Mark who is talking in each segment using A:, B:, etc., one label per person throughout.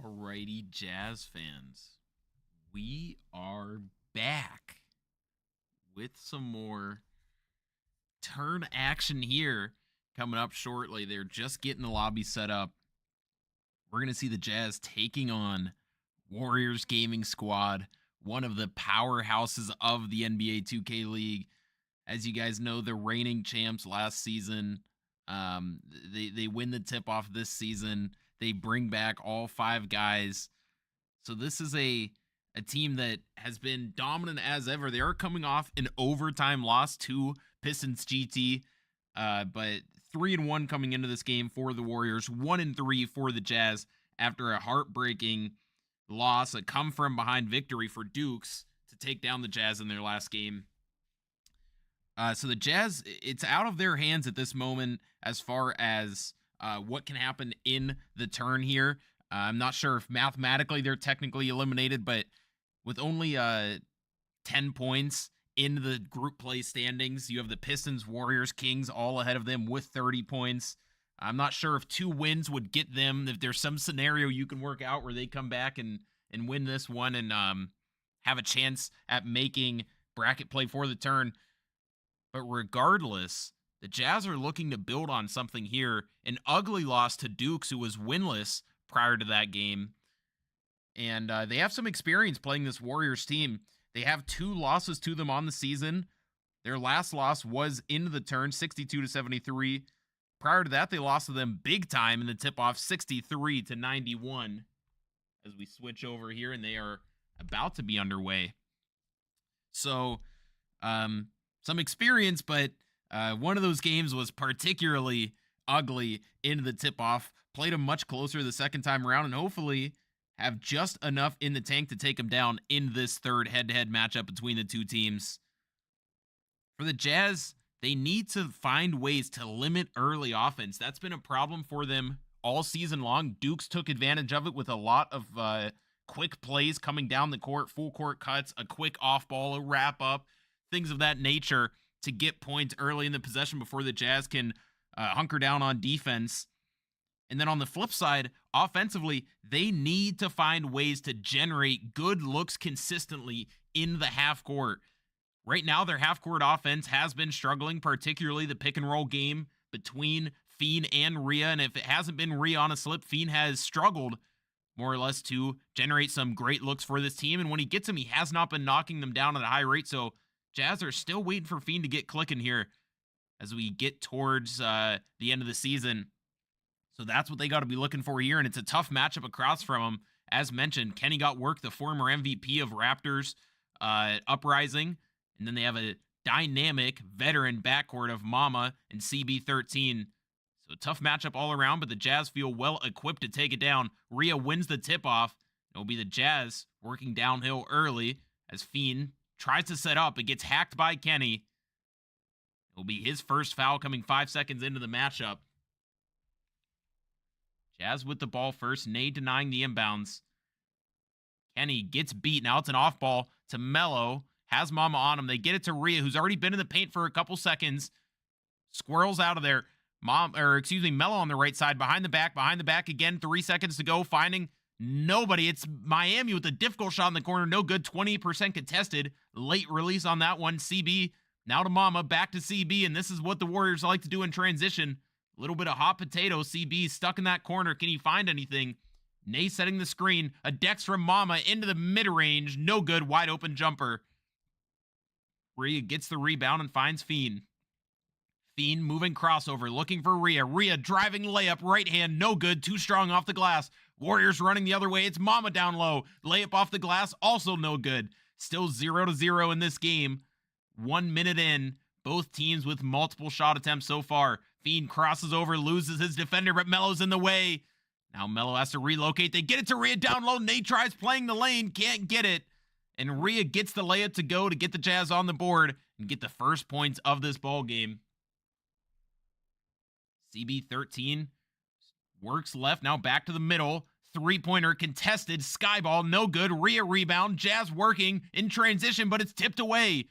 A: Alrighty, Jazz fans, we are back with some more turn action here coming up shortly. They're just getting the lobby set up. We're going to see the Jazz taking on Warriors Gaming Squad, one of the powerhouses of the NBA 2K League. As you guys know, the reigning champs last season. They win the tip-off this season. They bring back all 5 guys. So this is a team that has been dominant as ever. They are coming off an overtime loss to Pistons GT, but 3-1 coming into this game for the Warriors, 1-3 for the Jazz after a heartbreaking loss, a come from behind victory for Dukes to take down the Jazz in their last game. So the Jazz, it's out of their hands at this moment as far as what can happen in the turn here. I'm not sure if mathematically they're technically eliminated, but with only 10 points in the group play standings, you have the Pistons, Warriors, Kings all ahead of them with 30 points. I'm not sure if 2 wins would get them, if there's some scenario you can work out where they come back and win this one and have a chance at making bracket play for the turn. But regardless, the Jazz are looking to build on something here. An ugly loss to Dukes, who was winless prior to that game. And they have some experience playing this Warriors team. They have 2 losses to them on the season. Their last loss was in the turn, 62-73. Prior to that, they lost to them big time in the tip-off, 63-91. As we switch over here, and they are about to be underway. So, some experience, but one of those games was particularly ugly in the tip-off. Played them much closer the second time around, and hopefully have just enough in the tank to take them down in this third head-to-head matchup between the two teams. For the Jazz, they need to find ways to limit early offense. That's been a problem for them all season long. Dukes took advantage of it with a lot of quick plays coming down the court, full court cuts, a quick off-ball, a wrap-up, things of that nature to get points early in the possession before the Jazz can hunker down on defense. And then on the flip side, offensively, they need to find ways to generate good looks consistently in the half court. Right now, their half court offense has been struggling, particularly the pick and roll game between Fiend and Rhea. And if it hasn't been Rhea on a slip, Fiend has struggled more or less to generate some great looks for this team. And when he gets them, he has not been knocking them down at a high rate. So Jazz are still waiting for Fiend to get clicking here as we get towards the end of the season. So that's what they got to be looking for here, and it's a tough matchup across from them. As mentioned, Kenny got work, the former MVP of Raptors Uprising, and then they have a dynamic veteran backcourt of Mama and CB13. So a tough matchup all around, but the Jazz feel well equipped to take it down. Rhea wins the tip-off. It'll be the Jazz working downhill early as Fiend tries to set up. It gets hacked by Kenny. It'll be his first foul coming 5 seconds into the matchup. Jazz with the ball first. Nade denying the inbounds. Kenny gets beat. Now it's an off ball to Melo. Has Mama on him. They get it to Rhea, who's already been in the paint for a couple seconds. Squirrels out of there. Melo on the right side. Behind the back again. 3 seconds to go. Finding nobody. It's Miami with a difficult shot in the corner. No good. 20% contested. Late release on that one. CB now to Mama. Back to CB. And this is what the Warriors like to do in transition. A little bit of hot potato. CB stuck in that corner. Can he find anything? Nay setting the screen. A Dex from Mama into the mid-range. No good. Wide open jumper. Rhea gets the rebound and finds Fiend. Fiend moving crossover. Looking for Rhea. Rhea driving layup. Right hand. No good. Too strong off the glass. Warriors running the other way. It's Mama down low. Layup off the glass. Also no good. Still 0-0 in this game. 1 minute in. Both teams with multiple shot attempts so far. Fiend crosses over, loses his defender, but Melo's in the way. Now Melo has to relocate. They get it to Rhea down low. Nate tries playing the lane, can't get it. And Rhea gets the layup to go to get the Jazz on the board and get the first points of this ball game. CB13 works left, now back to the middle. 3-pointer contested, skyball, no good. Rhea rebound, Jazz working in transition, but it's tipped away.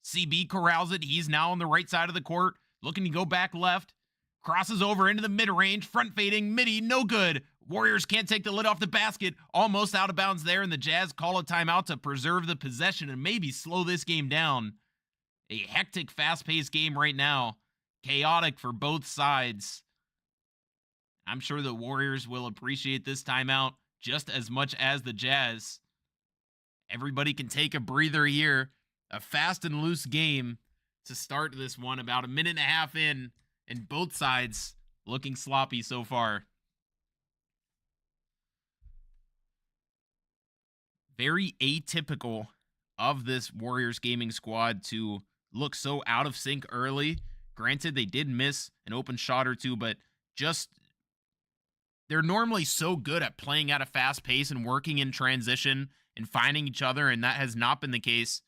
A: CB corrals it. He's now on the right side of the court. Looking to go back left. Crosses over into the mid-range. Front fading. Midi. No good. Warriors can't take the lid off the basket. Almost out of bounds there, and the Jazz call a timeout to preserve the possession and maybe slow this game down. A hectic, fast-paced game right now. Chaotic for both sides. I'm sure the Warriors will appreciate this timeout just as much as the Jazz. Everybody can take a breather here. A fast and loose game to start this one, about a minute and a half in, and both sides looking sloppy so far. Very atypical of this Warriors gaming squad to look so out of sync early. Granted, they did miss an open shot or two, but just they're normally so good at playing at a fast pace and working in transition and finding each other, and that has not been the case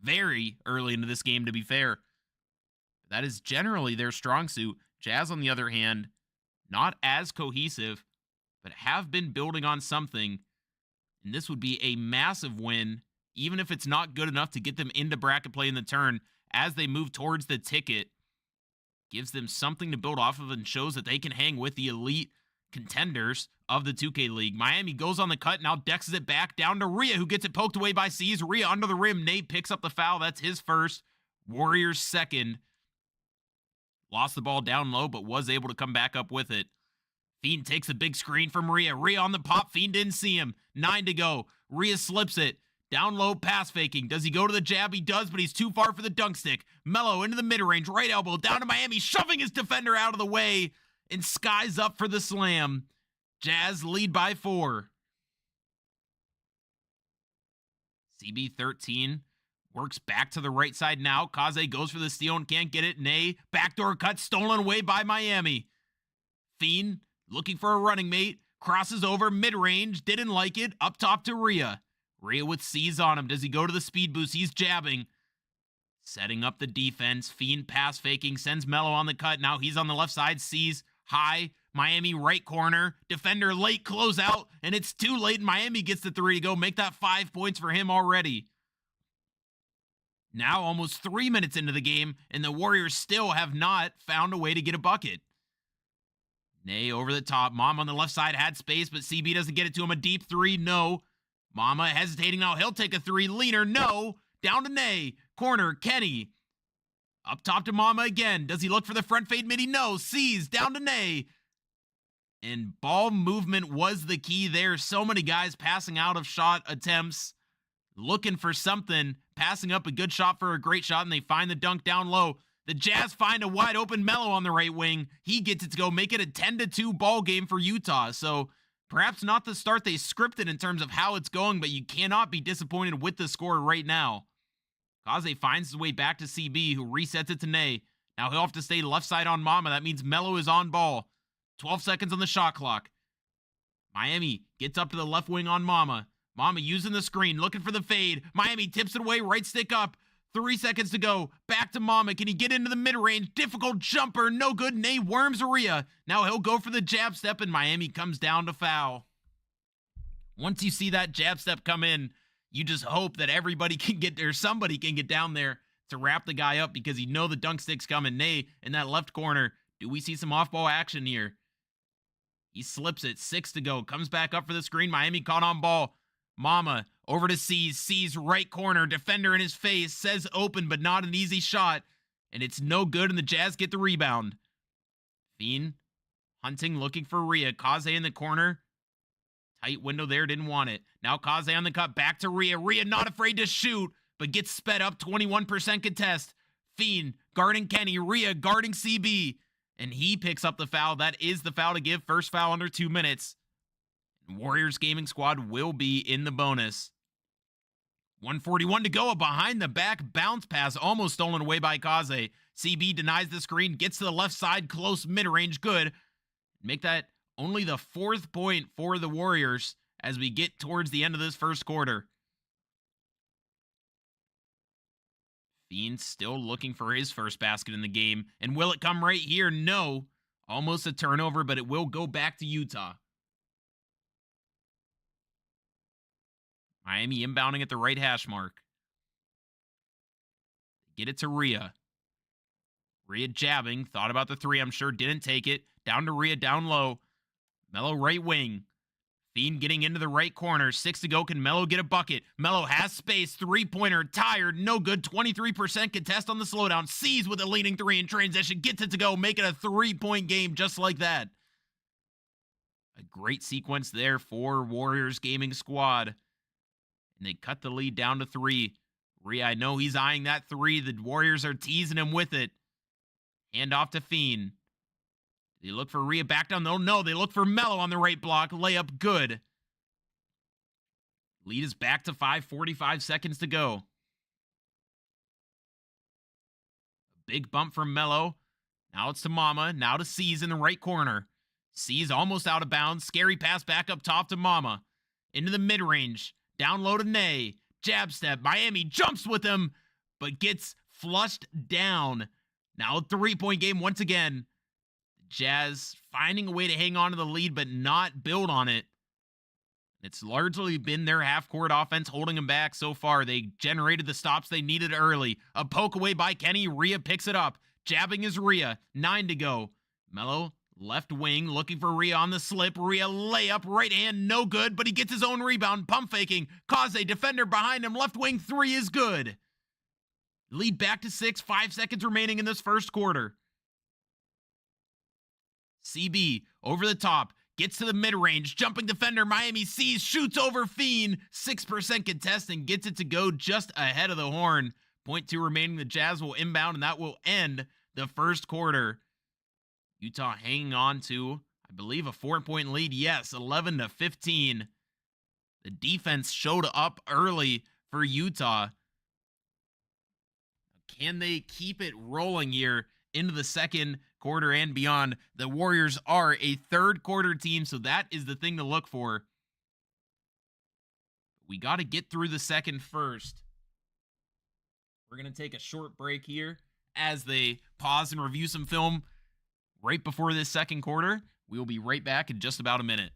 A: very early into this game, to be fair. That is generally their strong suit. Jazz, on the other hand, not as cohesive, but have been building on something. And this would be a massive win, even if it's not good enough to get them into bracket play in the turn as they move towards the ticket. Gives them something to build off of and shows that they can hang with the elite contenders of the 2K League. Miami goes on the cut, now dexes it back down to Rhea, who gets it poked away by C's. Rhea under the rim. Nate picks up the foul. That's his first. Warriors second. Lost the ball down low, but was able to come back up with it. Fiend takes a big screen from Rhea. Rhea on the pop. Fiend didn't see him. 9 to go. Rhea slips it. Down low, pass faking. Does he go to the jab? He does, but he's too far for the dunk stick. Melo into the mid-range. Right elbow. Down to Miami. Shoving his defender out of the way. And Sky's up for the slam. Jazz lead by 4. CB13 works back to the right side now. Kaze goes for the steal and can't get it. Nay, backdoor cut stolen away by Miami. Fiend looking for a running mate. Crosses over mid-range. Didn't like it. Up top to Rhea. Rhea with C's on him. Does he go to the speed boost? He's jabbing. Setting up the defense. Fiend pass faking. Sends Melo on the cut. Now he's on the left side. C's high. Miami right corner. Defender late closeout. And it's too late. And Miami gets the 3 to go. Make that 5 points for him already. Now almost 3 minutes into the game. And the Warriors still have not found a way to get a bucket. Nay over the top. Mom on the left side had space, but CB doesn't get it to him. A deep 3. No. Mama hesitating now. He'll take a 3. Leaner. No. Down to Nay. Corner. Kenny. Up top to Mama again. Does he look for the front fade midi? No. Sees. Down to Nay. And ball movement was the key there. So many guys passing out of shot attempts. Looking for something. Passing up a good shot for a great shot. And they find the dunk down low. The Jazz find a wide open Melo on the right wing. He gets it to go. Make it a 10-2 ball game for Utah. So perhaps not the start they scripted in terms of how it's going, but you cannot be disappointed with the score right now. Kaze finds his way back to CB, who resets it to Nay. Now he'll have to stay left side on Mama. That means Melo is on ball. 12 seconds on the shot clock. Miami gets up to the left wing on Mama. Mama using the screen, looking for the fade. Miami tips it away, right stick up. 3 seconds to go. Back to Mama. Can he get into the mid-range? Difficult jumper. No good. Nay worms Rhea. Now he'll go for the jab step, and Miami comes down to foul. Once you see that jab step come in, you just hope that everybody can get there. Somebody can get down there to wrap the guy up because you know the dunk stick's coming. Nay in that left corner. Do we see some off-ball action here? He slips it. 6 to go. Comes back up for the screen. Miami caught on ball. Mama over to C's. C's right corner. Defender in his face. Says open, but not an easy shot. And it's no good, and the Jazz get the rebound. Fiend hunting, looking for Rhea. Kaze in the corner. Tight window there. Didn't want it. Now Kaze on the cut. Back to Rhea. Rhea not afraid to shoot, but gets sped up. 21% contest. Fiend guarding Kenny. Rhea guarding CB. And he picks up the foul. That is the foul to give. First foul under 2 minutes. Warriors gaming squad will be in the bonus. 1:41 to go. A behind the back bounce pass almost stolen away by Kaze. CB denies the screen, gets to the left side, close mid-range, good. Make that only the 4th point for the Warriors as we get towards the end of this first quarter. Fiend still looking for his first basket in the game. And will it come right here? No. Almost a turnover, but it will go back to Utah. Miami inbounding at the right hash mark. Get it to Rhea. Rhea jabbing. Thought about the 3, I'm sure. Didn't take it. Down to Rhea, down low. Mello right wing. Fiend getting into the right corner. 6 to go. Can Mello get a bucket? Mello has space. Three-pointer. Tired. No good. 23% contest on the slowdown. Sees with a leading three in transition. Gets it to go. Make it a 3-point game just like that. A great sequence there for Warriors Gaming Squad. And they cut the lead down to 3. Rhea, I know he's eyeing that 3. The Warriors are teasing him with it. Hand off to Fiend. They look for Rhea back down. Oh, no, they look for Mello on the right block. Layup good. Lead is back to 5, 45 seconds to go. A big bump from Mello. Now it's to Mama. Now to C's in the right corner. C's almost out of bounds. Scary pass back up top to Mama. Into the mid-range. Down low to Nay. Jab step. Miami jumps with him, but gets flushed down. Now a 3-point game once again. Jazz finding a way to hang on to the lead, but not build on it. It's largely been their half-court offense holding them back so far. They generated the stops they needed early. A poke away by Kenny. Rhea picks it up. Jabbing is Rhea. 9 to go. Mello, left wing, looking for Rhea on the slip. Rhea layup, right hand, no good, but he gets his own rebound. Pump faking. Kaze, defender behind him. Left wing 3 is good. Lead back to 6. 5 seconds remaining in this first quarter. CB over the top, gets to the mid-range, jumping defender, Miami sees, shoots over Fiend, 6% contest and gets it to go just ahead of the horn. 0.2 remaining, the Jazz will inbound and that will end the first quarter. Utah hanging on to, I believe, a 4-point lead. Yes, 11 to 15. The defense showed up early for Utah. Can they keep it rolling here into the second quarter and beyond? The Warriors are a third quarter team, so that is the thing to look for. We got to get through the second first. We're going to take a short break here as they pause and review some film right before this second quarter. We will be right back in just about a minute.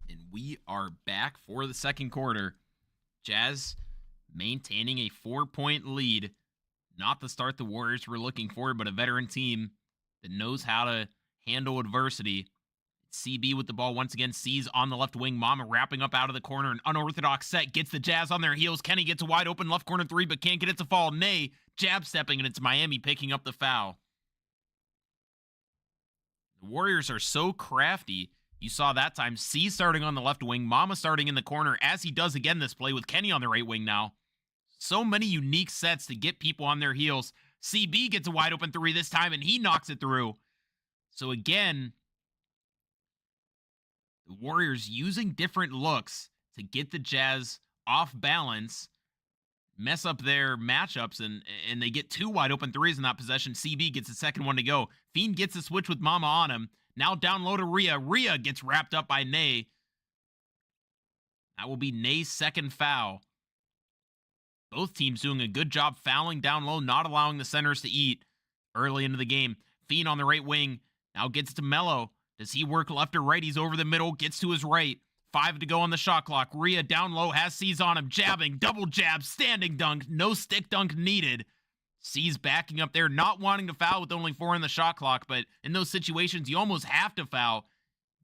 A: And we are back for the second quarter. Jazz maintaining a 4-point lead. Not the start the Warriors were looking for, but a veteran team that knows how to handle adversity. CB with the ball once again. Sees on the left wing. Mama wrapping up out of the corner. An unorthodox set. Gets the Jazz on their heels. Kenny gets a wide open left corner 3, but can't get it to fall. Nay, jab stepping, and it's Miami picking up the foul. The Warriors are so crafty. You saw that time. C starting on the left wing. Mama starting in the corner, as he does again this play with Kenny on the right wing now. So many unique sets to get people on their heels. CB gets a wide open 3 this time, and he knocks it through. So again, the Warriors using different looks to get the Jazz off balance, mess up their matchups, and they get 2 wide open 3s in that possession. CB gets the second one to go. Fiend gets the switch with Mama on him. Now down low to Rhea. Rhea gets wrapped up by Nay. That will be Nay's second foul. Both teams doing a good job fouling down low, not allowing the centers to eat early into the game. Fiend on the right wing. Now gets to Mello. Does he work left or right? He's over the middle. Gets to his right. 5 to go on the shot clock. Rhea down low. Has C's on him. Jabbing. Double jab. Standing dunk. No stick dunk needed. C's backing up there, not wanting to foul with only 4 in the shot clock, but in those situations, you almost have to foul.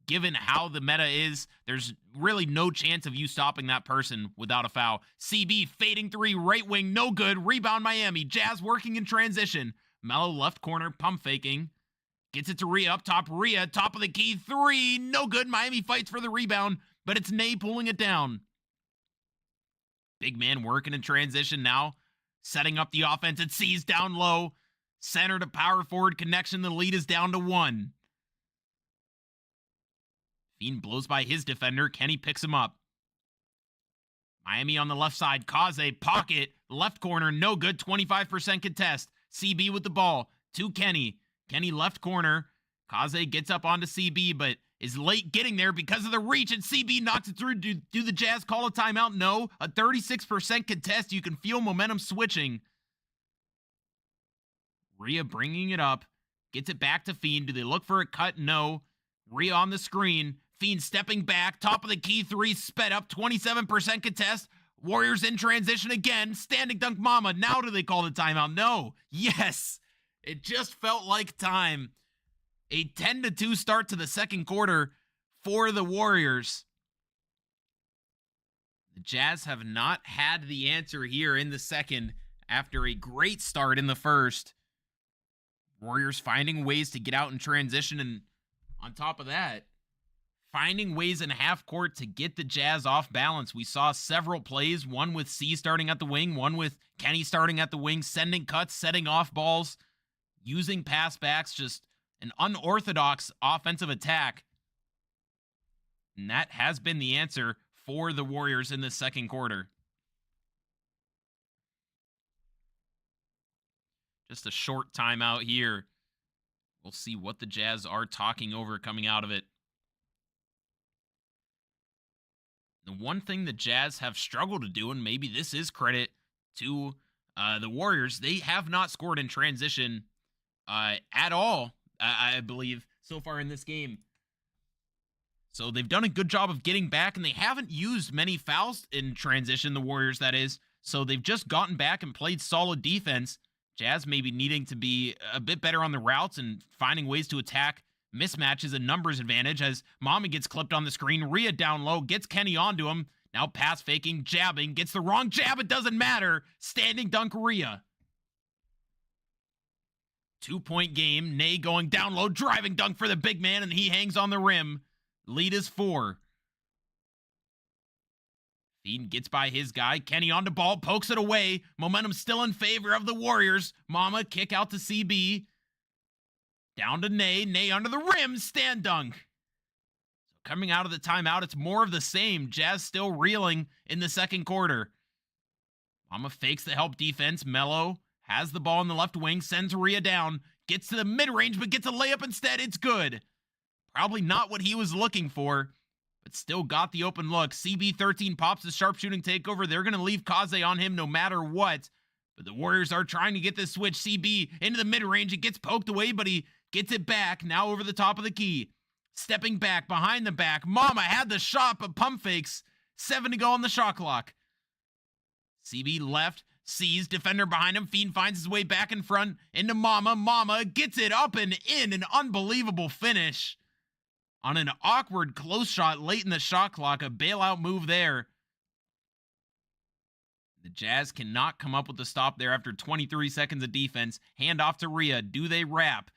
A: Given how the meta is, there's really no chance of you stopping that person without a foul. CB fading 3, right wing, no good. Rebound Miami. Jazz working in transition. Mello left corner, pump faking. Gets it to Rhea up top. Rhea, top of the key, 3, no good. Miami fights for the rebound, but it's Nay pulling it down. Big man working in transition now. Setting up the offense. It C's down low. Center to power forward connection. The lead is down to 1. Fiend blows by his defender. Kenny picks him up. Miami on the left side. Kaze, pocket, left corner, no good. 25% contest. CB with the ball to Kenny. Kenny left corner. Kaze gets up onto CB, but is late getting there because of the reach, and CB knocks it through. Do the Jazz call a timeout? No. A 36% contest. You can feel momentum switching. Rhea bringing it up. Gets it back to Fiend. Do they look for a cut? No. Rhea on the screen. Fiend stepping back. Top of the key, 3 sped up. 27% contest. Warriors in transition again. Standing dunk mama. Now do they call the timeout? No. Yes. It just felt like time. A 10-2 start to the second quarter for the Warriors. The Jazz have not had the answer here in the second after a great start in the first. Warriors finding ways to get out in transition, and on top of that, finding ways in half court to get the Jazz off balance. We saw several plays, one with C starting at the wing, one with Kenny starting at the wing, sending cuts, setting off balls, using pass backs, just an unorthodox offensive attack. And that has been the answer for the Warriors in the second quarter. Just a short timeout here. We'll see what the Jazz are talking over coming out of it. The one thing the Jazz have struggled to do, and maybe this is credit to the Warriors, they have not scored in transition at all, I believe, so far in this game. So they've done a good job of getting back, and they haven't used many fouls in transition, the Warriors, that is. So they've just gotten back and played solid defense. Jazz maybe needing to be a bit better on the routes and finding ways to attack mismatches and numbers advantage as Mama gets clipped on the screen. Rhea down low, gets Kenny onto him. Now pass faking, jabbing, gets the wrong jab. It doesn't matter. Standing dunk Rhea. 2-point game. Nay going down low, driving dunk for the big man, and he hangs on the rim. Lead is 4. Fiend gets by his guy. Kenny on the ball, pokes it away. Momentum still in favor of the Warriors. Mama kick out to CB. Down to Nay. Nay under the rim. Stand dunk. So coming out of the timeout, it's more of the same. Jazz still reeling in the second quarter. Mama fakes the help defense. Mello has the ball in the left wing. Sends Rhea down. Gets to the mid-range, but gets a layup instead. It's good. Probably not what he was looking for, but still got the open look. CB13 pops the sharpshooting takeover. They're going to leave Kaze on him no matter what. But the Warriors are trying to get this switch. CB into the mid-range. It gets poked away, but he gets it back. Now over the top of the key. Stepping back, behind the back. Mama had the shot, but pump fakes. 7 to go on the shot clock. CB left. Sees defender behind him. Fiend finds his way back in front. Into Mama. Mama gets it up and in. An unbelievable finish. On an awkward close shot late in the shot clock, a bailout move there. The Jazz cannot come up with the stop there after 23 seconds of defense. Hand off to Rhea. Do they wrap?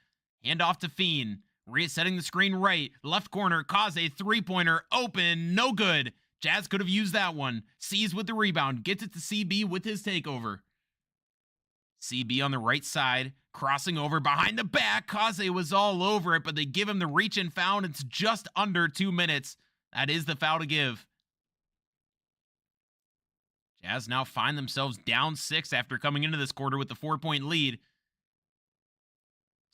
A: Hand off to Fiend. Rhea setting the screen right. Left corner. Kaze, three-pointer. Open. No good. Jazz could have used that one. Sees with the rebound. Gets it to CB with his takeover. CB on the right side. Crossing over behind the back. Kaze was all over it, but they give him the reach and foul. It's just under 2 minutes. That is the foul to give. Jazz now find themselves down 6 after coming into this quarter with the 4-point lead.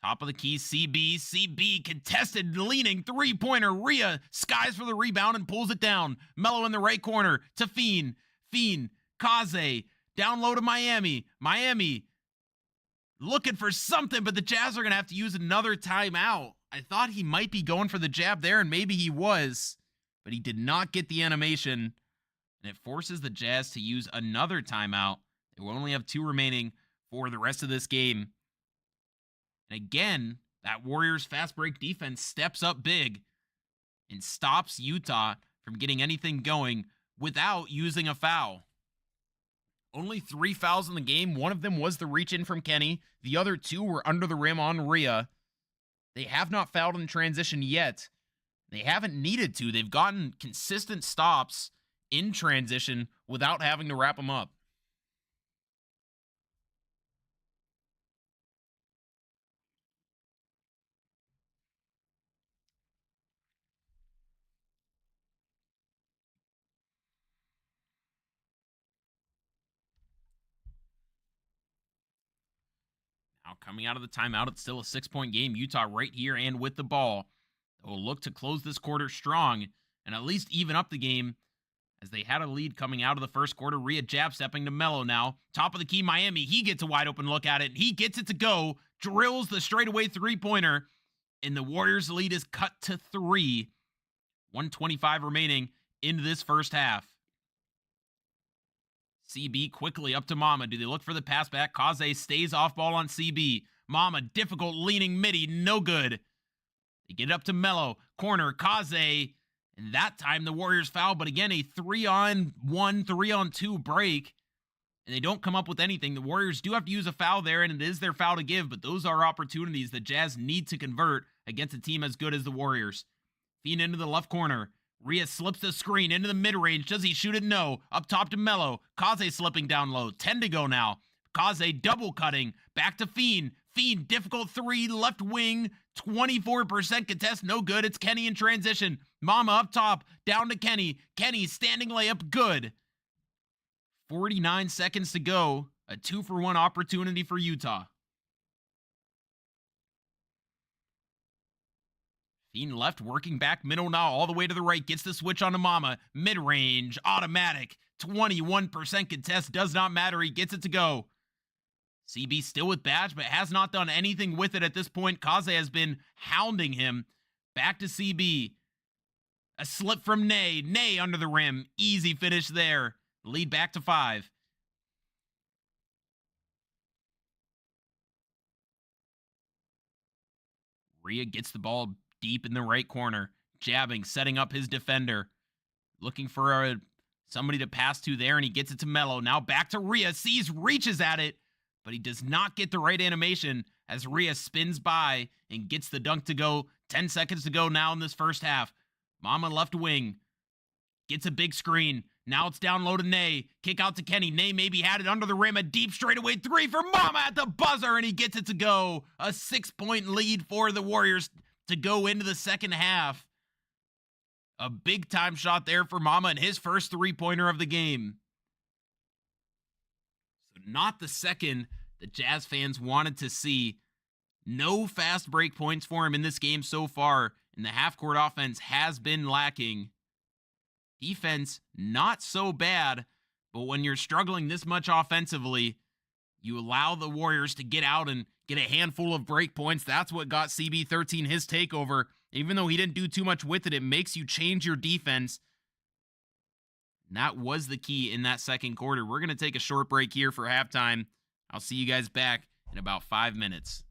A: Top of the key, CB. CB contested, leaning, three-pointer. Rhea skies for the rebound and pulls it down. Mello in the right corner to Fiend. Fiend, Kaze, down low to Miami. Miami looking for something, but the Jazz are going to have to use another timeout. I thought he might be going for the jab there, and maybe he was, but he did not get the animation, and it forces the Jazz to use another timeout. They will only have 2 remaining for the rest of this game. And again, that Warriors fast break defense steps up big and stops Utah from getting anything going without using a foul. Only 3 fouls in the game. One of them was the reach in from Kenny. The other 2 were under the rim on Rhea. They have not fouled in transition yet. They haven't needed to. They've gotten consistent stops in transition without having to wrap them up. Now, coming out of the timeout, it's still a 6-point game. Utah right here and with the ball. They'll look to close this quarter strong and at least even up the game as they had a lead coming out of the first quarter. Rhea jab stepping to Melo now. Top of the key, Miami. He gets a wide open look at it. He gets it to go. Drills the straightaway three-pointer. And the Warriors' lead is cut to 3. 1:25 remaining into this first half. CB quickly up to Mama. Do they look for the pass back? Kaze stays off ball on CB. Mama, difficult leaning midi, no good. They get it up to Melo. Corner, Kaze. And that time the Warriors foul, but again, a 3-on-1, 3-on-2 break. And they don't come up with anything. The Warriors do have to use a foul there, and it is their foul to give, but those are opportunities the Jazz need to convert against a team as good as the Warriors. Feed into the left corner. Rhea slips the screen into the mid-range. Does he shoot it? No. Up top to Melo. Kaze slipping down low. 10 to go now. Kaze double cutting. Back to Fiend. Fiend, difficult 3, left wing. 24% contest, no good. It's Kenny in transition. Mama up top. Down to Kenny. Kenny standing layup, good. 49 seconds to go. A 2-for-1 opportunity for Utah. Fiend left, working back middle now, all the way to the right. Gets the switch on to Mama. Mid-range, automatic. 21% contest, does not matter. He gets it to go. CB still with badge, but has not done anything with it at this point. Kaze has been hounding him. Back to CB. A slip from Nay. Nay under the rim. Easy finish there. Lead back to 5. Rhea gets the ball deep in the right corner. Jabbing, setting up his defender. Looking for somebody to pass to there, and he gets it to Melo. Now back to Rhea. Sees, reaches at it, but he does not get the right animation as Rhea spins by and gets the dunk to go. 10 seconds to go now in this first half. Mama left wing. Gets a big screen. Now it's down low to Nay. Kick out to Kenny. Nay maybe had it under the rim. A deep straightaway 3 for Mama at the buzzer, and he gets it to go. A 6-point lead for the Warriors to go into the second half. A big-time shot there for Mama and his first 3-pointer of the game. So not the second the Jazz fans wanted to see. No fast break points for him in this game so far, and the half-court offense has been lacking. Defense, not so bad, but when you're struggling this much offensively, you allow the Warriors to get out and get a handful of break points. That's what got CB13 his takeover. Even though he didn't do too much with it, it makes you change your defense. And that was the key in that second quarter. We're going to take a short break here for halftime. I'll see you guys back in about 5 minutes.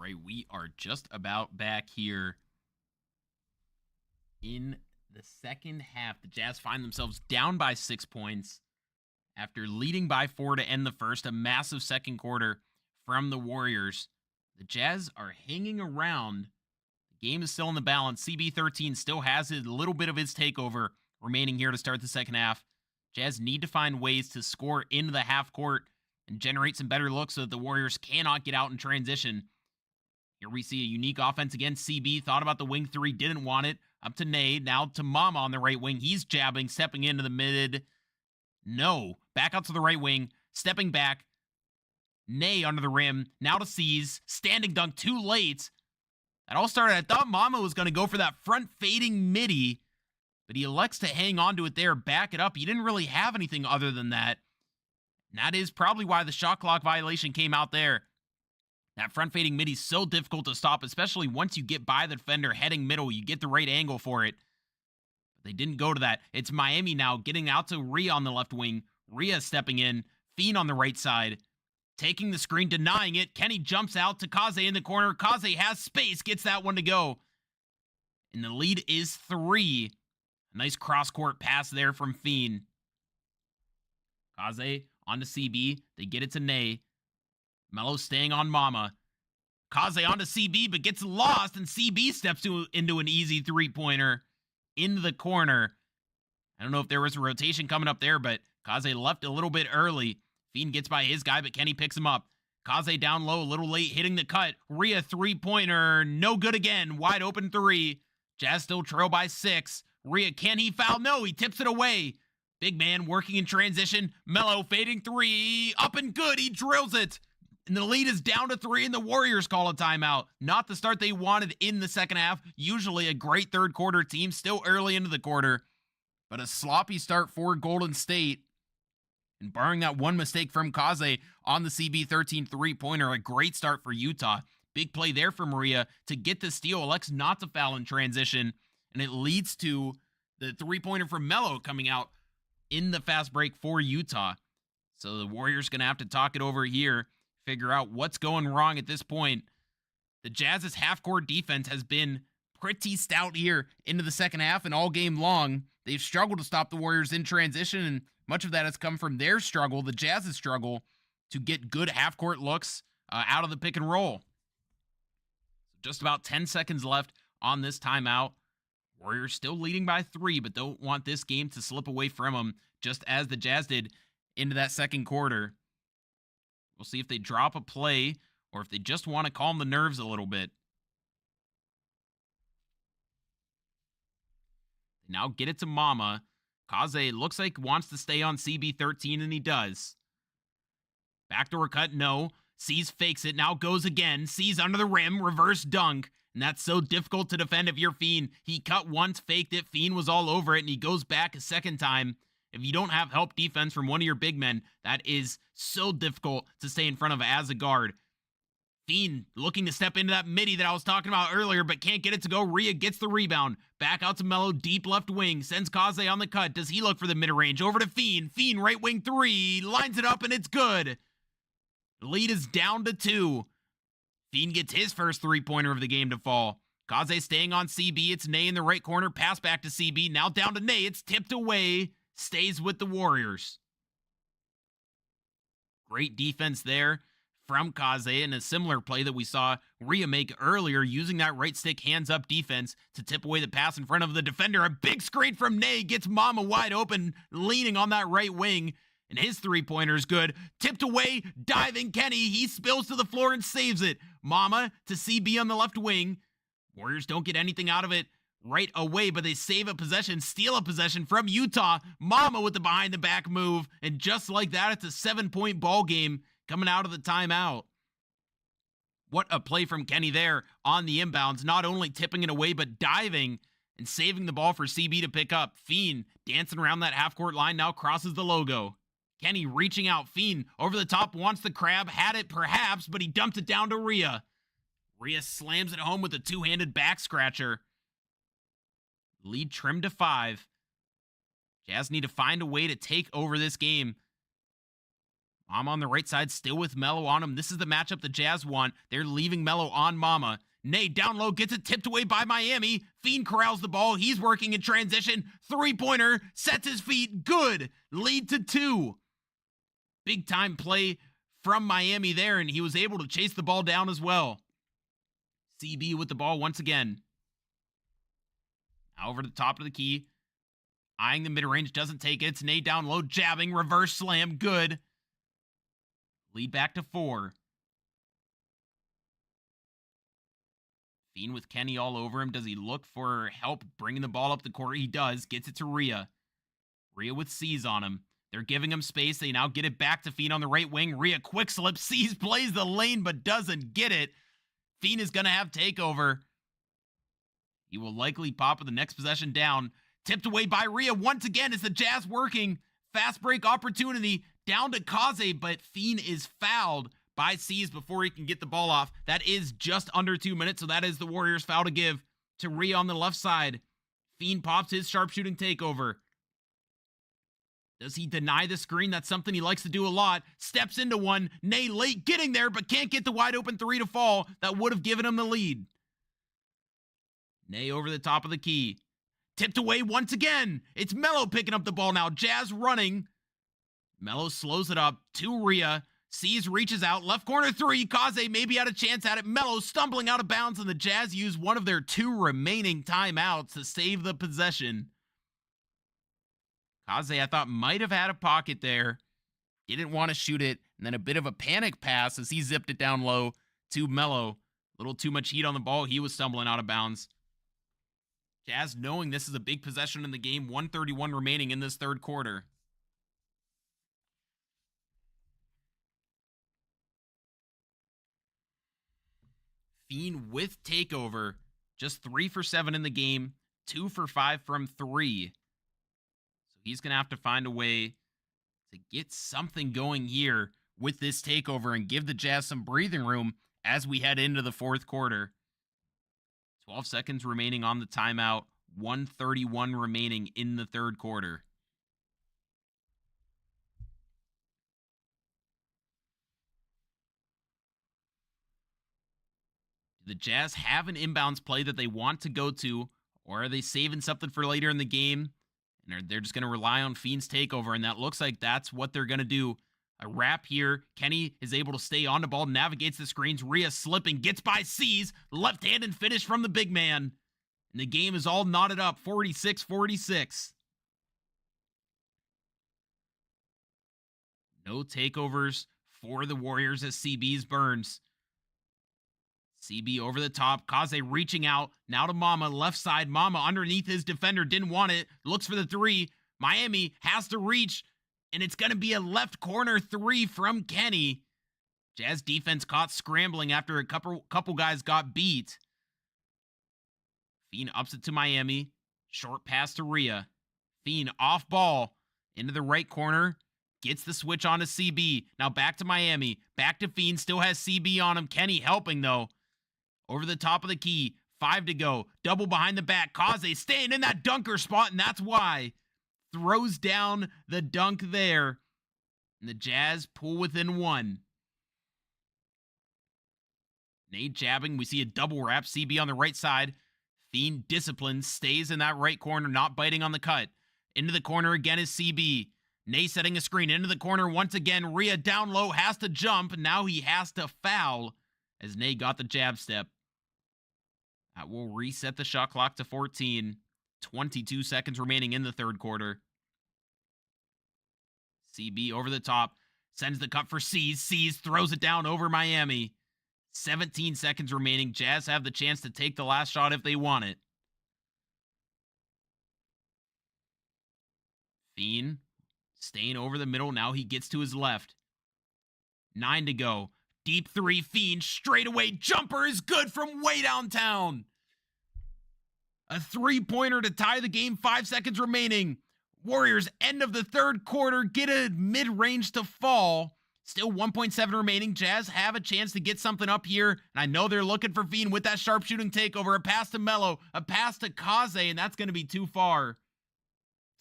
A: right, we are just about back here in the second half. The Jazz find themselves down by 6 points after leading by 4 to end the first. A massive second quarter from the Warriors. The Jazz are hanging around. The game is still in the balance. CB13 still has a little bit of his takeover remaining here to start the second half. Jazz need to find ways to score into the half court and generate some better looks so that the Warriors cannot get out in transition. Here we see a unique offense against CB. Thought about the wing three, didn't want it. Up to Nay, now to Mama on the right wing. He's jabbing, stepping into the mid. No. Back out to the right wing, stepping back. Nay under the rim, now to C's. Standing dunk, too late. That all started, I thought Mama was going to go for that front fading midi, but he elects to hang on to it there, back it up. He didn't really have anything other than that. And that is probably why the shot clock violation came out there. That front fading midi is so difficult to stop, especially once you get by the defender heading middle. You get the right angle for it. But they didn't go to that. It's Miami now getting out to Rhea on the left wing. Rhea stepping in. Fiend on the right side. Taking the screen, denying it. Kenny jumps out to Kaze in the corner. Kaze has space, gets that one to go. And the lead is 3. A nice cross-court pass there from Fiend. Kaze on to CB. They get it to Nay. Melo staying on Mama. Kaze onto CB, but gets lost, and CB steps into an easy three-pointer into the corner. I don't know if there was a rotation coming up there, but Kaze left a little bit early. Fiend gets by his guy, but Kenny picks him up. Kaze down low, a little late, hitting the cut. Rhea three-pointer, no good again. Wide open 3. Jazz still trail by 6. Rhea, can he foul? No, he tips it away. Big man working in transition. Melo fading 3. Up and good, he drills it. And the lead is down to 3, and the Warriors call a timeout. Not the start they wanted in the second half. Usually a great third quarter team, still early into the quarter. But a sloppy start for Golden State. And barring that one mistake from Kaze on the CB13 three-pointer, a great start for Utah. Big play there for Maria to get the steal. Elects not to foul in transition. And it leads to the three-pointer from Melo coming out in the fast break for Utah. So the Warriors going to have to talk it over here. Figure out what's going wrong at this point. The Jazz's half-court defense has been pretty stout here into the second half and all game long. They've struggled to stop the Warriors in transition, and much of that has come from their struggle, the Jazz's struggle, to get good half-court looks out of the pick and roll. Just about 10 seconds left on this timeout. Warriors still leading by 3, but don't want this game to slip away from them, just as the Jazz did into that second quarter. We'll see if they drop a play or if they just want to calm the nerves a little bit. Now get it to Mama. Kaze looks like wants to stay on CB13, and he does. Backdoor cut, no. C's fakes it, now goes again. C's under the rim, reverse dunk. And that's so difficult to defend if you're Fiend. He cut once, faked it, Fiend was all over it, and he goes back a second time. If you don't have help defense from one of your big men, that is so difficult to stay in front of as a guard. Fiend looking to step into that midi that I was talking about earlier, but can't get it to go. Rhea gets the rebound. Back out to Melo, deep left wing. Sends Kaze on the cut. Does he look for the mid-range? Over to Fiend. Fiend, right wing 3. Lines it up, and it's good. The lead is down to 2. Fiend gets his first three-pointer of the game to fall. Kaze staying on CB. It's Nay in the right corner. Pass back to CB. Now down to Nay. It's tipped away. Stays with the Warriors. Great defense there from Kaze, and a similar play that we saw Rhea make earlier, using that right stick hands-up defense to tip away the pass in front of the defender. A big screen from Nay gets Mama wide open, leaning on that right wing, and his three-pointer is good. Tipped away, diving Kenny. He spills to the floor and saves it. Mama to CB on the left wing. Warriors don't get anything out of it right away, but they save a possession, steal a possession from Utah. Mama with the behind-the-back move, and just like that, it's a 7-point ball game coming out of the timeout. What a play from Kenny there on the inbounds, not only tipping it away, but diving and saving the ball for CB to pick up. Fiend dancing around that half-court line, now crosses the logo. Kenny reaching out, Fiend over the top, wants the crab, had it perhaps, but he dumped it down to Rhea. Rhea slams it home with a two-handed back scratcher. Lead trimmed to 5. Jazz need to find a way to take over this game. Mama on the right side, still with Melo on him. This is the matchup the Jazz want. They're leaving Melo on Mama. Nay, down low, gets it tipped away by Miami. Fiend corrals the ball. He's working in transition. Three-pointer, sets his feet. Good. Lead to 2. Big time play from Miami there, and he was able to chase the ball down as well. CB with the ball once again. Now over to the top of the key. Eyeing the mid-range, doesn't take it. It's Nay down low, jabbing, reverse slam. Good. Lead back to 4. Fiend with Kenny all over him. Does he look for help bringing the ball up the court? He does. Gets it to Rhea. Rhea with C's on him. They're giving him space. They now get it back to Fiend on the right wing. Rhea quick slip. C's plays the lane but doesn't get it. Fiend is going to have takeover. He will likely pop with the next possession down. Tipped away by Rhea once again. It's the Jazz working. Fast break opportunity. Down to Kaze, but Fiend is fouled by C's before he can get the ball off. That is just under 2 minutes, so that is the Warriors' foul to give to Rhea on the left side. Fiend pops his sharpshooting takeover. Does he deny the screen? That's something he likes to do a lot. Steps into one. Nay late getting there, but can't get the wide open 3 to fall. That would have given him the lead. Nay over the top of the key. Tipped away once again. It's Melo picking up the ball now. Jazz running. Melo slows it up to Rhea. C's reaches out. Left corner 3. Kaze maybe had a chance at it. Melo stumbling out of bounds, and the Jazz use one of their 2 remaining timeouts to save the possession. Kaze, I thought, might have had a pocket there. Didn't want to shoot it. And then a bit of a panic pass as he zipped it down low to Melo. A little too much heat on the ball. He was stumbling out of bounds. Jazz knowing this is a big possession in the game. 1:31 remaining in this third quarter. Fiend with takeover. Just 3 for 7 in the game. 2 for 5 from 3. So he's going to have to find a way to get something going here with this takeover and give the Jazz some breathing room as we head into the fourth quarter. 12 seconds remaining on the timeout. 1:31 remaining in the third quarter. Do the Jazz have an inbounds play that they want to go to, or are they saving something for later in the game? And they're just going to rely on Fiend's takeover, and that looks like that's what they're going to do. A wrap here. Kenny is able to stay on the ball, navigates the screens. Rhea slipping, gets by C's. Left-handed finish from the big man. And the game is all knotted up, 46-46. No takeovers for the Warriors as CB's burns. CB over the top. Kaze reaching out. Now to Mama. Left side. Mama underneath his defender. Didn't want it. Looks for the 3. Miami has to reach. And it's going to be a left corner 3 from Kenny. Jazz defense caught scrambling after a couple guys got beat. Fiend ups it to Miami. Short pass to Rhea. Fiend off ball. Into the right corner. Gets the switch on to CB. Now back to Miami. Back to Fiend. Still has CB on him. Kenny helping though. Over the top of the key. 5 to go. Double behind the back. Kaze staying in that dunker spot, and that's why. Throws down the dunk there. And the Jazz pull within 1. Nate jabbing. We see a double wrap. CB on the right side. Fiend disciplined. Stays in that right corner. Not biting on the cut. Into the corner again is CB. Nate setting a screen. Into the corner once again. Rhea down low. Has to jump. Now he has to foul as Nate got the jab step. That will reset the shot clock to 14. 22 seconds remaining in the third quarter. CB over the top. Sends the cut for C's. C's throws it down over Miami. 17 seconds remaining. Jazz have the chance to take the last shot if they want it. Fiend staying over the middle. Now he gets to his left. 9 to go. Deep 3. Fiend straightaway jumper is good from way downtown. A 3-pointer to tie the game. 5 seconds remaining. Warriors end of the third quarter. Get a mid-range to fall. Still 1.7 remaining. Jazz have a chance to get something up here. And I know they're looking for Fiend with that sharpshooting takeover. A pass to Melo. A pass to Kaze. And that's going to be too far.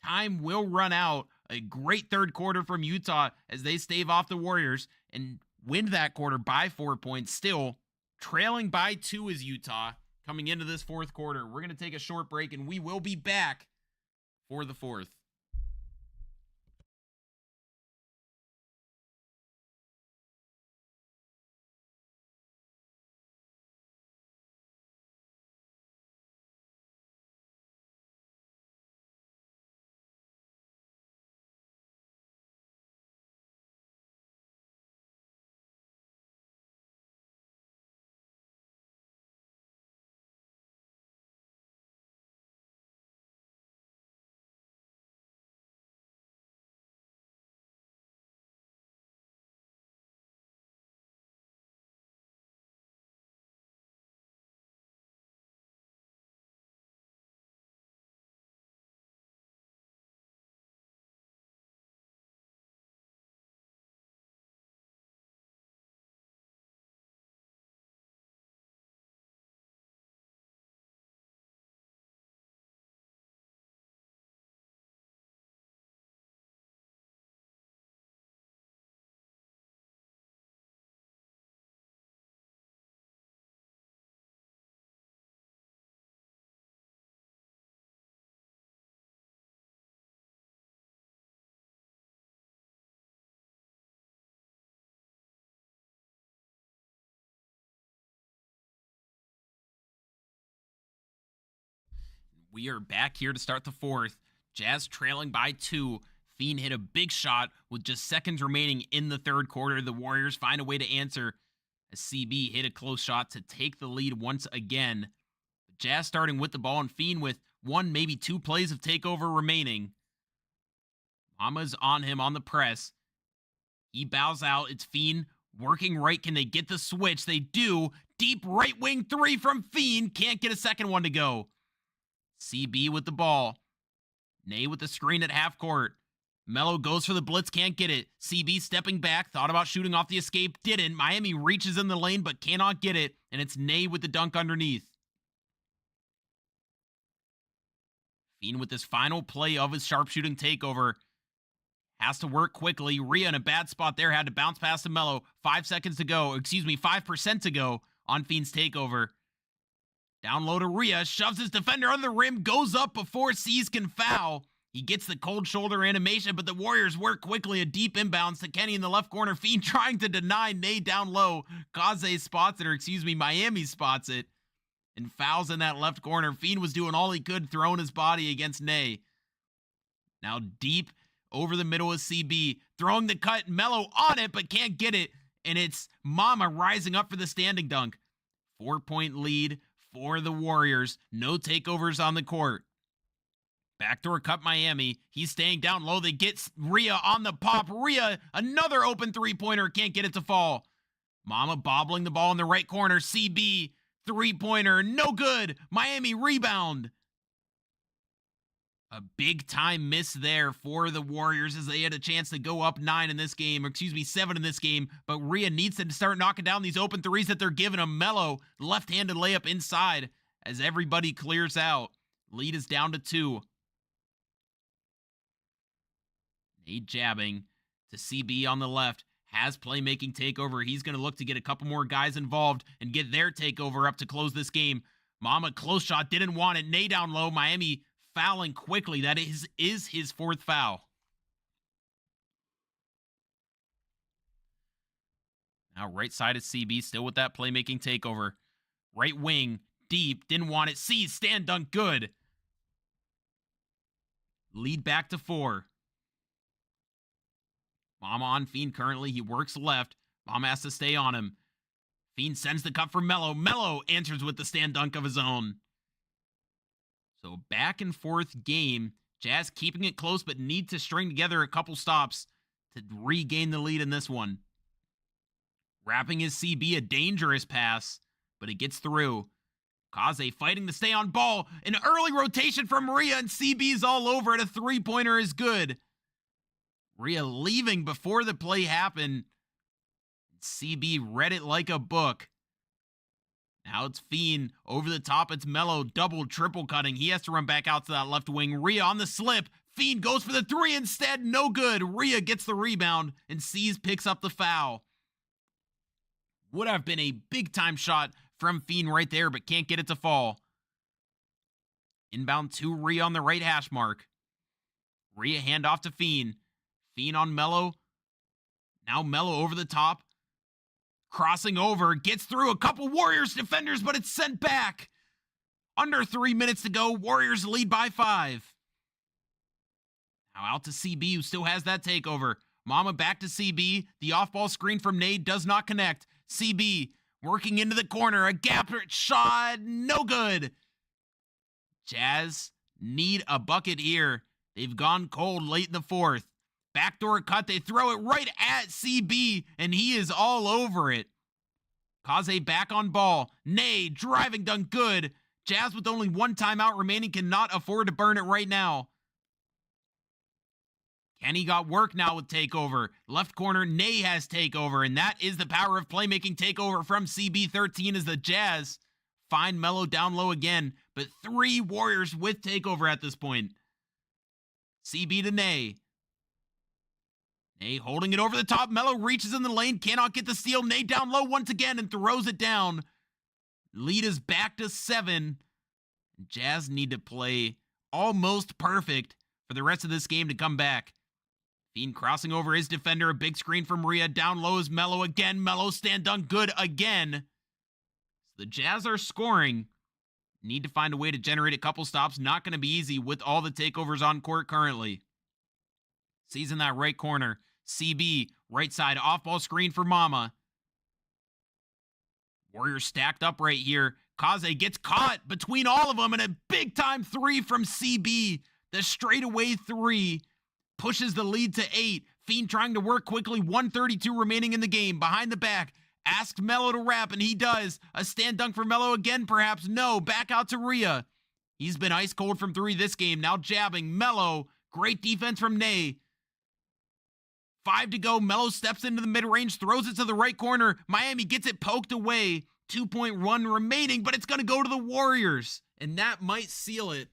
A: Time will run out A great third quarter from Utah as they stave off the Warriors and win that quarter by 4 points. Still, trailing by 2 is Utah coming into this fourth quarter. We're going to take a short break and we will be back for the fourth. We are back here to start the fourth. Jazz trailing by 2. Fiend hit a big shot with just seconds remaining in the third quarter. The Warriors find a way to answer as CB hit a close shot to take the lead once again. Jazz starting with the ball and Fiend with 1, maybe 2 plays of takeover remaining. Mama's on him on the press. He bows out. It's Fiend working right. Can they get the switch? They do. Deep right wing 3 from Fiend. Can't get a second one to go. CB with the ball. Nay with the screen at half court. Melo goes for the blitz, can't get it. CB stepping back, thought about shooting off the escape, didn't. Miami reaches in the lane but cannot get it, and it's Nay with the dunk underneath. Fiend with this final play of his sharpshooting takeover. Has to work quickly. Rhea in a bad spot there, had to bounce past to Melo. 5 seconds to go, 5% to go on Fiend's takeover. Down low to Rhea, shoves his defender on the rim, goes up before C's can foul. He gets the cold shoulder animation, but the Warriors work quickly. A deep inbounds to Kenny in the left corner. Fiend trying to deny Nay down low. Kaze spots it, or Miami spots it. And fouls in that left corner. Fiend was doing all he could, throwing his body against Nay. Now deep over the middle is CB. Throwing the cut, Melo on it, but can't get it. And it's Mama rising up for the standing dunk. 4-point lead for the Warriors. No takeovers on the court. Backdoor cut Miami. He's staying down low. They get Rhea on the pop. Rhea, another open three-pointer. Can't get it to fall. Mama bobbling the ball in the right corner. CB, three-pointer. No good. Miami rebound. A big-time miss there for the Warriors as they had a chance to go up 9 in this game. 7 in this game. But Rhea needs to start knocking down these open threes that they're giving him. Melo, left-handed layup inside as everybody clears out. Lead is down to 2. Nate jabbing to CB on the left. Has playmaking takeover. He's going to look to get a couple more guys involved and get their takeover up to close this game. Mama, close shot, didn't want it. Nate down low. Miami fouling quickly. That is his 4th foul. Now right side is CB, still with that playmaking takeover. Right wing, deep, didn't want it. C, stand dunk, good. Lead back to 4. Mama on Fiend currently. He works left. Mama has to stay on him. Fiend sends the cut for Melo. Melo answers with the stand dunk of his own. So back and forth game. Jazz keeping it close but need to string together a couple stops to regain the lead in this one. Wrapping his CB, a dangerous pass, but it gets through. Kaze fighting to stay on ball. An early rotation from Rhea and CB's all over it. A three-pointer is good. Rhea leaving before the play happened. CB read it like a book. Now it's Fiend over the top. It's Melo double, triple cutting. He has to run back out to that left wing. Rhea on the slip. Fiend goes for the three instead. No good. Rhea gets the rebound, and C's picks up the foul. Would have been a big-time shot from Fiend right there, but can't get it to fall. Inbound to Rhea on the right hash mark. Rhea handoff to Fiend. Fiend on Mello. Now Mello over the top. Crossing over. Gets through a couple Warriors defenders, but it's sent back. Under 3 minutes to go. Warriors lead by 5. Now out to CB, who still has that takeover. Mama back to CB. The off-ball screen from Nade does not connect. CB working into the corner. A gap shot. No good. Jazz need a bucket here. They've gone cold late in the fourth. Backdoor cut. They throw it right at CB, and he is all over it. Kaze back on ball. Nay, driving dunk good. Jazz with only one timeout remaining cannot afford to burn it right now. Kenny got work now with takeover. Left corner, Nay has takeover, and that is the power of playmaking takeover from CB13 as the Jazz find Mello down low again, but 3 Warriors with takeover at this point. CB to Nay. Nay holding it over the top. Mello reaches in the lane, cannot get the steal. Nay down low once again and throws it down. Lead is back to 7. Jazz need to play almost perfect for the rest of this game to come back. Fiend crossing over his defender. A big screen from Rhea. Down low is Mello again. Mello stand dunk good again. So the Jazz are scoring. Need to find a way to generate a couple stops. Not going to be easy with all the takeovers on court currently. Sees in that right corner. CB, right side, off-ball screen for Mama. Warriors stacked up right here. Kaze gets caught between all of them, and a big-time 3 from CB. The straightaway 3 pushes the lead to 8. Fiend trying to work quickly. 1:32 remaining in the game. Behind the back. Asked Mello to wrap, and he does. A stand dunk for Mello again, perhaps. No. Back out to Rhea. He's been ice cold from 3 this game. Now jabbing. Mello. Great defense from Nay. 5 to go. Mello steps into the mid-range. Throws it to the right corner. Miami gets it poked away. 2-point run remaining, but it's going to go to the Warriors. And that might seal it.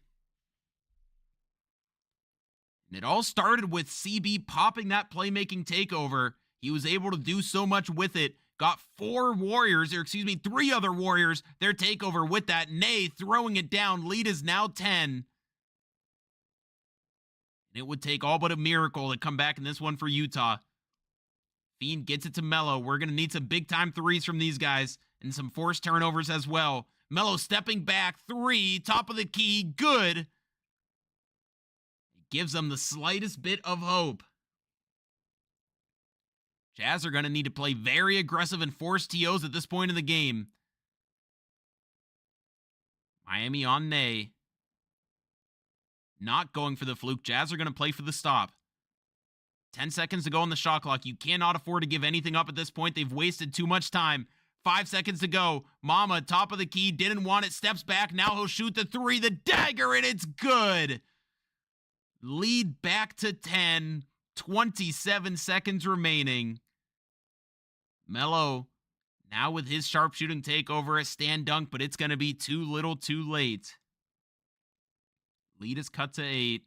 A: And it all started with CB popping that playmaking takeover. He was able to do so much with it. Got 3 other Warriors, their takeover with that. Nay throwing it down. Lead is now 10. And it would take all but a miracle to come back in this one for Utah. Fiend gets it to Mello. We're going to need some big-time 3s from these guys and some forced turnovers as well. Mello stepping back. 3, top of the key. Good. Gives them the slightest bit of hope. Jazz are going to need to play very aggressive and force TOs at this point in the game. Miami on Nay. Not going for the fluke. Jazz are going to play for the stop. 10 seconds to go on the shot clock. You cannot afford to give anything up at this point. They've wasted too much time. 5 seconds to go. Mama, top of the key, didn't want it. Steps back. Now he'll shoot the 3. The dagger, and it's good. Lead back to 10. 27 seconds remaining. Mello now with his sharpshooting takeover, a stand dunk, but it's going to be too little too late. Lead is cut to 8.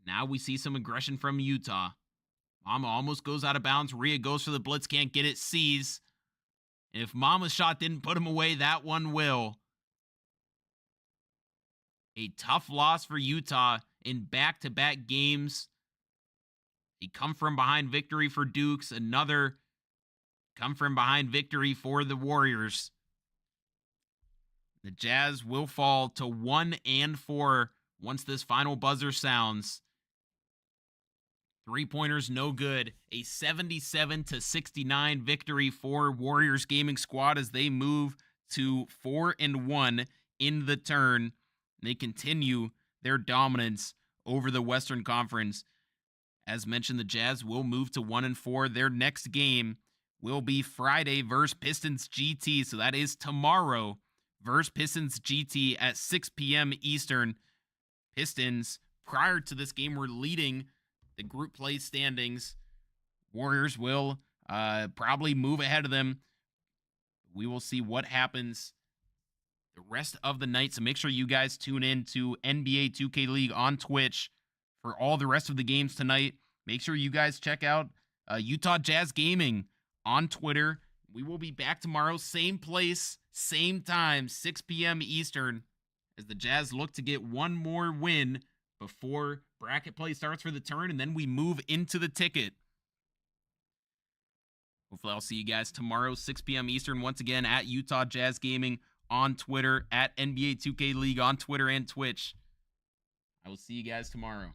A: Now we see some aggression from Utah. Mama almost goes out of bounds. Rhea goes for the blitz, can't get it, sees. And if Mama's shot didn't put him away, that one will. A tough loss for Utah in back-to-back games. A come-from-behind victory for Dukes. Another come-from-behind victory for the Warriors. The Jazz will fall to 1-4 once this final buzzer sounds. 3-pointers no good. A 77-69 victory for Warriors Gaming Squad as they move to 4-1 in the turn. They continue their dominance over the Western Conference. As mentioned, the Jazz will move to 1-4. Their next game will be Friday versus Pistons GT. So that is tomorrow versus Pistons GT at 6 p.m. Eastern. Pistons, prior to this game, were leading the group play standings. Warriors will probably move ahead of them. We will see what happens the rest of the night. So make sure you guys tune in to NBA 2K League on Twitch for all the rest of the games tonight. Make sure you guys check out Utah Jazz Gaming on Twitter. We will be back tomorrow, same place, same time, 6 p.m. Eastern, as the Jazz look to get one more win before bracket play starts for the turn, and then we move into the ticket. Hopefully I'll see you guys tomorrow, 6 p.m. Eastern, once again at Utah Jazz Gaming on Twitter, at NBA 2K League on Twitter and Twitch. I will see you guys tomorrow.